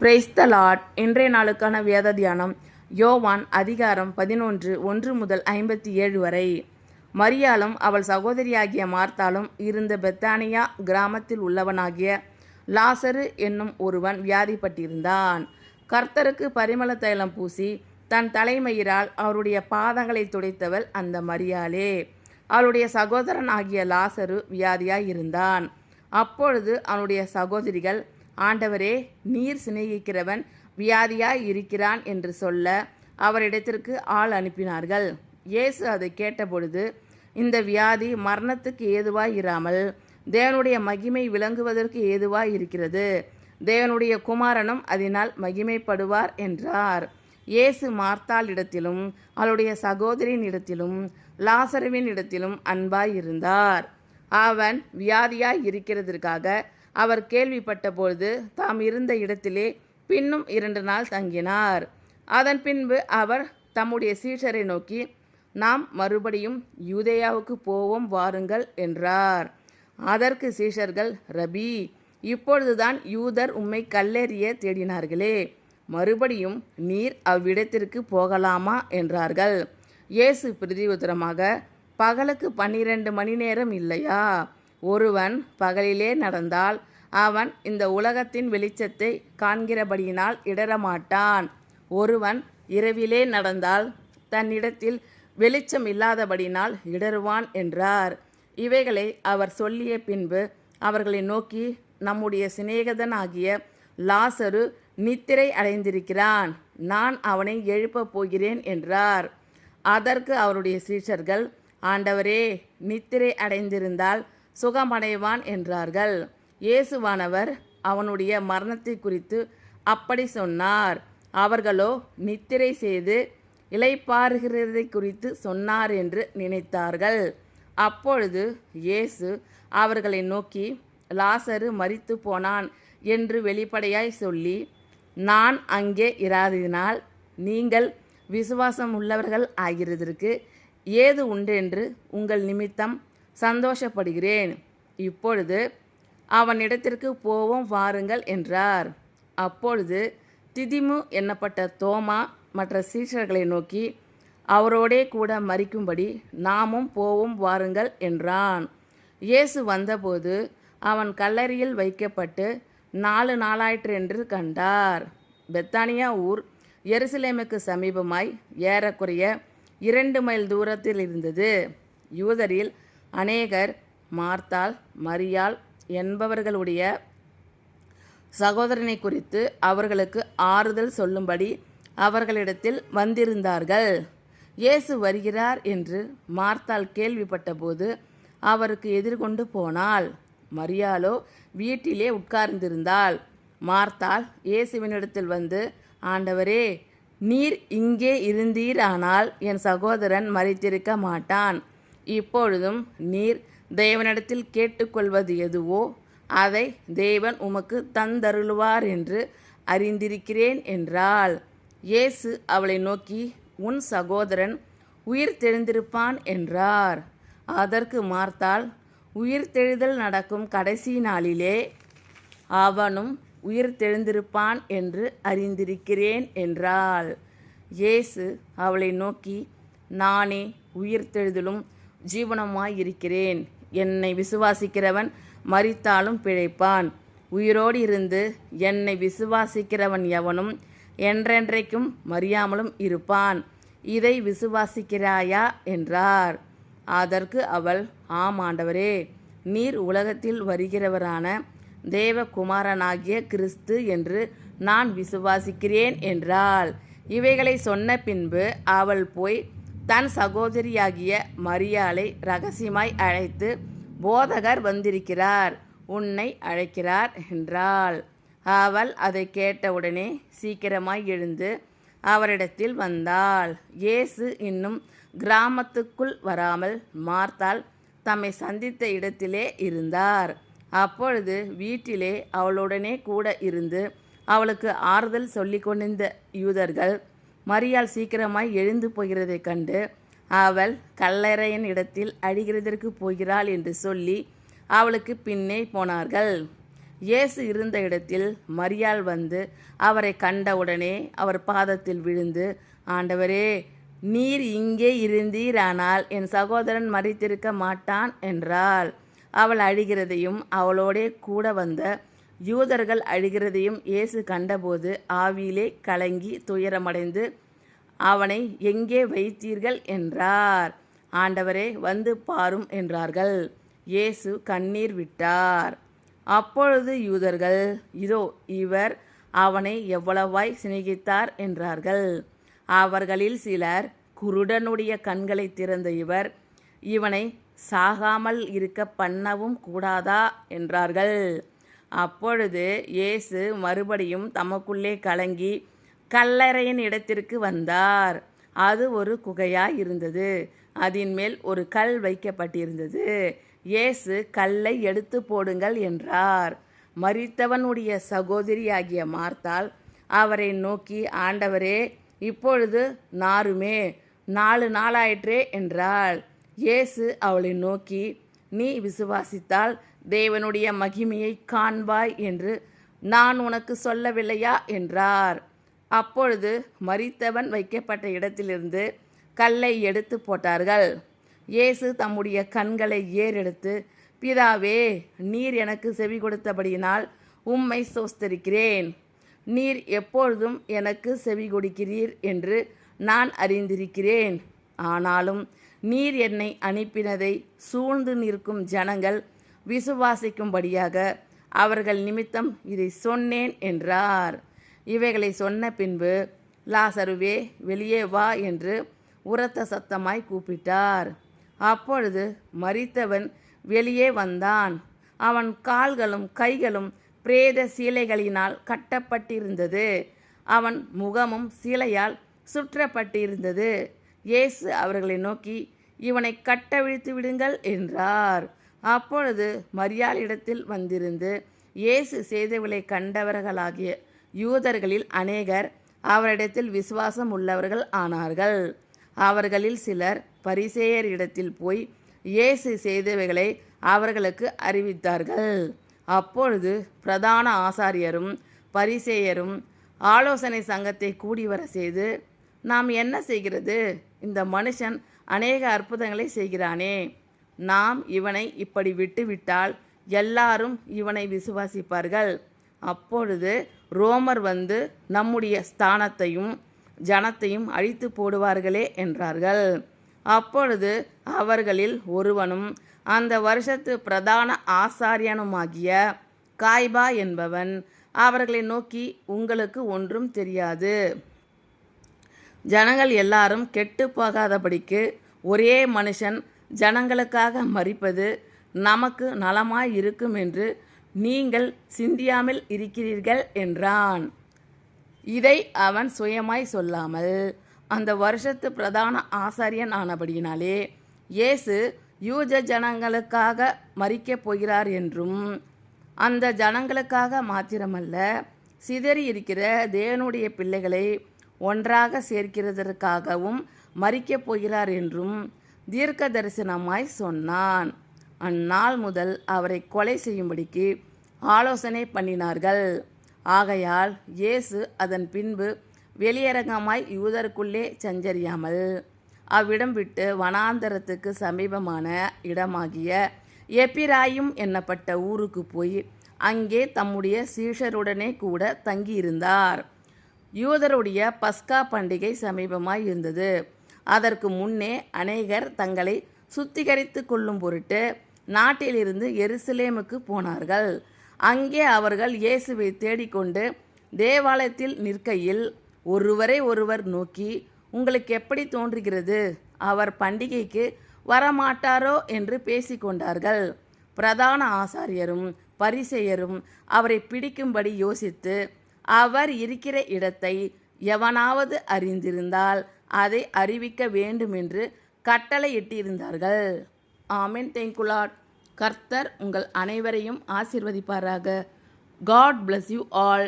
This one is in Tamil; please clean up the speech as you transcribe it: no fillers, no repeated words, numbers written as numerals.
Praise the Lord. இன்றைய நாளுக்கான வேத தியானம் யோவான் அதிகாரம் 11 1 முதல் 57 வரை. மரியாளும் அவள் சகோதரியாகிய மார்த்தாலும் இருந்த பெத்தானியா கிராமத்தில் உள்ளவனாகிய லாசரு என்னும் ஒருவன் வியாதிப்பட்டிருந்தான். கர்த்தருக்கு பரிமள தைலம் பூசி தன் தலைமயிரால் அவருடைய பாதங்களை துடைத்தவள் அந்த மரியாளே. அவளுடைய சகோதரன் ஆகிய லாசரு வியாதியாயிருந்தான். அப்பொழுது அவனுடைய சகோதரிகள், ஆண்டவரே, நீர் சிநேகிக்கிறவன் வியாதியாய் இருக்கிறான் என்று சொல்ல அவரிடத்திற்கு ஆள் அனுப்பினார்கள். இயேசு அதை கேட்டபொழுது, இந்த வியாதி மரணத்துக்கு ஏதுவாய் இராமல் தேவனுடைய மகிமை விளங்குவதற்கு ஏதுவாய் இருக்கிறது. தேவனுடைய குமாரனும் அதனால் மகிமைப்படுவார் என்றார். இயேசு மார்த்தாள் இடத்திலும் அவளுடைய சகோதரின் இடத்திலும் லாசருவின் இடத்திலும் அன்பாய் இருந்தார். அவன் வியாதியாய் இருக்கிறதற்காக அவர் கேள்விப்பட்டபொழுது தாம் இருந்த இடத்திலே பின்னும் 2 நாள் தங்கினார். அதன் பின்பு அவர் தம்முடைய சீஷரை நோக்கி, நாம் மறுபடியும் யூதேயாவுக்கு போவோம் வாருங்கள் என்றார். அதற்கு சீஷர்கள், ரபி, இப்பொழுதுதான் யூதர் உம்மை கல்லெறிய தேடினார்களே, மறுபடியும் நீர் அவ்விடத்திற்கு போகலாமா என்றார்கள். இயேசு பிரதியுத்தரமாக, பகலுக்கு 12 மணி நேரம் இல்லையா? ஒருவன் பகலிலே நடந்தால் அவன் இந்த உலகத்தின் வெளிச்சத்தை காண்கிறபடியினால் இடரமாட்டான். ஒருவன் இரவிலே நடந்தால் தன்னிடத்தில் வெளிச்சம் இல்லாதபடினால் இடருவான் என்றார். இவைகளை அவர் சொல்லிய பின்பு அவர்களை நோக்கி, நம்முடைய சிநேகிதனாகிய லாசரு நித்திரை அடைந்திருக்கிறான், நான் அவனை எழுப்பப் போகிறேன் என்றார். அதற்கு அவருடைய சீஷர்கள், ஆண்டவரே, நித்திரை அடைந்திருந்தால் சுகமடைவான் என்றார்கள். இயேசுவானவர் அவனுடைய மரணத்தை குறித்து அப்படி சொன்னார். அவர்களோ நித்திரை செய்து இளைப்பாறுகிறதை குறித்து சொன்னார் என்று நினைத்தார்கள். அப்பொழுது இயேசு அவர்களை நோக்கி, லாசரு மரித்து போனான் என்று வெளிப்படையாய் சொல்லி, நான் அங்கே இராததினால் நீங்கள் விசுவாசம் உள்ளவர்கள் ஆகிறதற்கு ஏது உண்டென்று உங்கள் நிமித்தம் சந்தோஷப்படுகிறேன். இப்பொழுது அவனிடத்திற்கு போவோம் வாருங்கள் என்றார். அப்பொழுது திதிமு என்னப்பட்ட தோமா மற்ற சீஷர்களை நோக்கி, அவரோடே கூட மரிக்கும்படி நாமும் போவோம் வாருங்கள் என்றான். இயேசு வந்தபோது அவன் கல்லறையில் வைக்கப்பட்டு 4 நாளாயிற்றென்று கண்டார். பெத்தானியா ஊர் எருசலேமுக்கு சமீபமாய் ஏறக்குறைய 2 மைல் தூரத்தில் இருந்தது. யூதரில் அநேகர் மார்த்தாள், மரியாள் என்பவர்களுடைய சகோதரனை குறித்து அவர்களுக்கு ஆறுதல் சொல்லும்படி அவர்களிடத்தில் வந்திருந்தார்கள். இயேசு வருகிறார் என்று மார்த்தாள் கேள்விப்பட்டபோது அவருக்கு எதிர்கொண்டு போனாள். மரியாளோ வீட்டிலே உட்கார்ந்திருந்தாள். மார்த்தாள் இயேசுவினிடத்தில் வந்து, ஆண்டவரே, நீர் இங்கே இருந்தீரானால் என் சகோதரன் மரித்திருக்க மாட்டான். இப்பொழுதும் நீர் தேவனிடத்தில் கேட்டுக்கொள்வது எதுவோ அதை தேவன் உமக்கு தந்தருளுவார் என்று அறிந்திருக்கிறேன் என்றாள். இயேசு அவளை நோக்கி, உன் சகோதரன் உயிர் தெழுந்திருப்பான் என்றார். அதற்கு மார்த்தாள், உயிர்த்தெழுதல் நடக்கும் கடைசி நாளிலே அவனும் உயிர் தெழுந்திருப்பான் என்று அறிந்திருக்கிறேன் என்றாள். இயேசு அவளை நோக்கி, நானே உயிர்த்தெழுதலும் ஜீவனமாயிருக்கிறேன். என்னை விசுவாசிக்கிறவன் மரித்தாலும் பிழைப்பான். உயிரோடு இருந்து என்னை விசுவாசிக்கிறவன் எவனும் என்றென்றைக்கும் மரியாமலும் இருப்பான். இதை விசுவாசிக்கிறாயா என்றார். அதற்கு அவள், ஆம் ஆண்டவரே, நீர் உலகத்தில் வருகிறவரான தேவகுமாரனாகிய கிறிஸ்து என்று நான் விசுவாசிக்கிறேன் என்றாள். இவைகளை சொன்ன பின்பு அவள் போய் தன் சகோதரியாகிய மரியாளை இரகசியமாய் அழைத்து, போதகர் வந்திருக்கிறார், உன்னை அழைக்கிறார் என்றாள். அவள் அதை கேட்டவுடனே சீக்கிரமாய் எழுந்து அவரிடத்தில் வந்தாள். இயேசு இன்னும் கிராமத்துக்குள் வராமல் மார்த்தாள் தம்மை சந்தித்த இடத்திலே இருந்தார். அப்பொழுது வீட்டிலே அவளுடனே கூட இருந்து அவளுக்கு ஆறுதல் சொல்லி கொண்டிருந்த யூதர்கள் மரியாள் சீக்கிரமாய் எழுந்து போகிறதை கண்டு, அவள் கல்லறையின் இடத்தில் அழிகிறதற்கு போகிறாள் என்று சொல்லி அவளுக்கு பின்னே போனார்கள். இயேசு இருந்த இடத்தில் மரியாள் வந்து அவரை கண்டவுடனே அவர் பாதத்தில் விழுந்து, ஆண்டவரே, நீர் இங்கே இருந்தீரானால் என் சகோதரன் மரித்திருக்க மாட்டான் என்றாள். அவள் அழுகிறதையும் அவளோடே கூட வந்த யூதர்கள் அழுகிறதையும் இயேசு கண்டபோது ஆவியிலே கலங்கி துயரமடைந்து, அவனை எங்கே வைத்தீர்கள் என்றார். ஆண்டவரே, வந்து பாரும் என்றார்கள். இயேசு கண்ணீர் விட்டார். அப்பொழுது யூதர்கள், இதோ இவர் அவனை எவ்வளவாய் சிநேகித்தார் என்றார்கள். அவர்களில் சிலர், குருடனுடைய கண்களை திறந்த இவர் இவனை சாகாமல் இருக்க பண்ணவும் கூடாதா என்றார்கள். அப்பொழுது இயேசு மறுபடியும் தமக்குள்ளே கலங்கி கல்லறையின் இடத்திற்கு வந்தார். அது ஒரு குகையாய் இருந்தது. அதன் மேல் ஒரு கல் வைக்கப்பட்டிருந்தது. இயேசு, கல்லை எடுத்து போடுங்கள் என்றார். மரித்தவனுடைய சகோதரியாகிய மார்த்தாள் அவரை நோக்கி, ஆண்டவரே, இப்பொழுது நாருமே, 4 நாளாயிற்றே என்றாள். இயேசு அவளை நோக்கி, நீ விசுவாசித்தால் தேவனுடைய மகிமையை காண்பாய் என்று நான் உனக்கு சொல்லவில்லையா என்றார். அப்பொழுது மரித்தவன் வைக்கப்பட்ட இடத்திலிருந்து கல்லை எடுத்து போட்டார்கள். இயேசு தம்முடைய கண்களை ஏறெடுத்து, பிதாவே, நீர் எனக்கு செவி கொடுத்தபடியினால் உம்மை ஸ்தோத்திரிக்கிறேன். நீர் எப்பொழுதும் எனக்கு செவி கொடுக்கிறீர் என்று நான் அறிந்திருக்கிறேன். ஆனாலும் நீர் என்னை அனுப்பினதை சூழ்ந்து நிற்கும் ஜனங்கள் விசுவாசிக்கும்படியாக அவர்கள் நிமித்தம் இதை சொன்னேன் என்றார். இவைகளை சொன்ன பின்பு, லாசருவே, வெளியே வா என்று உரத்த சத்தமாய் கூப்பிட்டார். அப்பொழுது மரித்தவன் வெளியே வந்தான். அவன் கால்களும் கைகளும் பிரேத சீலைகளினால் கட்டப்பட்டிருந்தது. அவன் முகமும் சீலையால் சுற்றப்பட்டிருந்தது. இயேசு அவர்களை நோக்கி, இவனை கட்டவிழ்த்து விடுங்கள் என்றார். அப்பொழுது மரியாளிடத்தில் வந்திருந்து இயேசு செய்தவளை கண்டவர்களாகிய யூதர்களில் அநேகர் அவரிடத்தில் விசுவாசம் உள்ளவர்கள் ஆனார்கள். அவர்களில் சிலர் பரிசேயரிடத்தில் போய் இயேசு செய்தவைகளை அவர்களுக்கு அறிவித்தார்கள். அப்பொழுது பிரதான ஆசாரியரும் பரிசேயரும் ஆலோசனை சங்கத்தை கூடிவர செய்து, நாம் என்ன செய்கிறது? இந்த மனுஷன் அநேக அற்புதங்களை செய்கிறானே. நாம் இவனை இப்படி விட்டுவிட்டால் எல்லாரும் இவனை விசுவாசிப்பார்கள். அப்பொழுது ரோமர் வந்து நம்முடைய ஸ்தானத்தையும் ஜனத்தையும் அழித்து போடுவார்களே என்றார்கள். அப்பொழுது அவர்களில் ஒருவனும் அந்த வருஷத்து பிரதான ஆசாரியனுமாகிய காய்பா என்பவன் அவர்களை நோக்கி, உங்களுக்கு ஒன்றும் தெரியாது. ஜனங்கள் எல்லாரும் கெட்டு போகாதபடிக்கு ஒரே மனுஷன் ஜனங்களுக்காக மரிப்பது நமக்கு நலமாய் இருக்கும் என்று நீங்கள் சிந்தியாமல் இருக்கிறீர்கள் என்றான். இதை அவன் சுயமாய் சொல்லாமல் அந்த வருஷத்து பிரதான ஆசாரியன் ஆனபடியினாலே இயேசு யூத ஜனங்களுக்காக மரிக்கப் போகிறார் என்றும், அந்த ஜனங்களுக்காக மாத்திரமல்ல, சிதறி இருக்கிற தேவனுடைய பிள்ளைகளை ஒன்றாக சேர்க்கிறதற்காகவும் மரிக்கப் போகிறார் என்றும் தீர்க்க தரிசனமாய் சொன்னான். அந்நாள் முதல் அவரை கொலை செய்யும்படிக்கு ஆலோசனை பண்ணினார்கள். ஆகையால் இயேசு அதன் பின்பு வெளியரங்கமாய் யூதருக்குள்ளே சஞ்சரியாமல் அவ்விடம் விட்டு வனாந்தரத்துக்கு சமீபமான இடமாகிய எப்பிராயும் என்னப்பட்ட ஊருக்கு போய் அங்கே தம்முடைய சீஷருடனே கூட தங்கியிருந்தார். யூதருடைய பஸ்கா பண்டிகை சமீபமாய் இருந்தது. அதற்கு முன்னே அநேகர் தங்களை சுத்திகரித்து கொள்ளும் பொருட்டு நாட்டிலிருந்து எருசலேமுக்கு போனார்கள். அங்கே அவர்கள் இயேசுவை தேடிக்கொண்டு தேவாலயத்தில் நிற்கையில் ஒருவரை ஒருவர் நோக்கி, உங்களுக்கு எப்படி தோன்றுகிறது? அவர் பண்டிகைக்கு வரமாட்டாரோ என்று பேசிக்கொண்டார்கள். பிரதான ஆசாரியரும் பரிசேயரும் அவரை பிடிக்கும்படி யோசித்து, அவர் இருக்கிற இடத்தை எவனாவது அறிந்திருந்தால் அதை அறிவிக்க வேண்டும் என்று கட்டளையிட்டிருந்தார்கள். ஆமென். Thank you Lord. கர்த்தர் உங்கள் அனைவரையும் ஆசீர்வதிப்பாராக. God bless you all.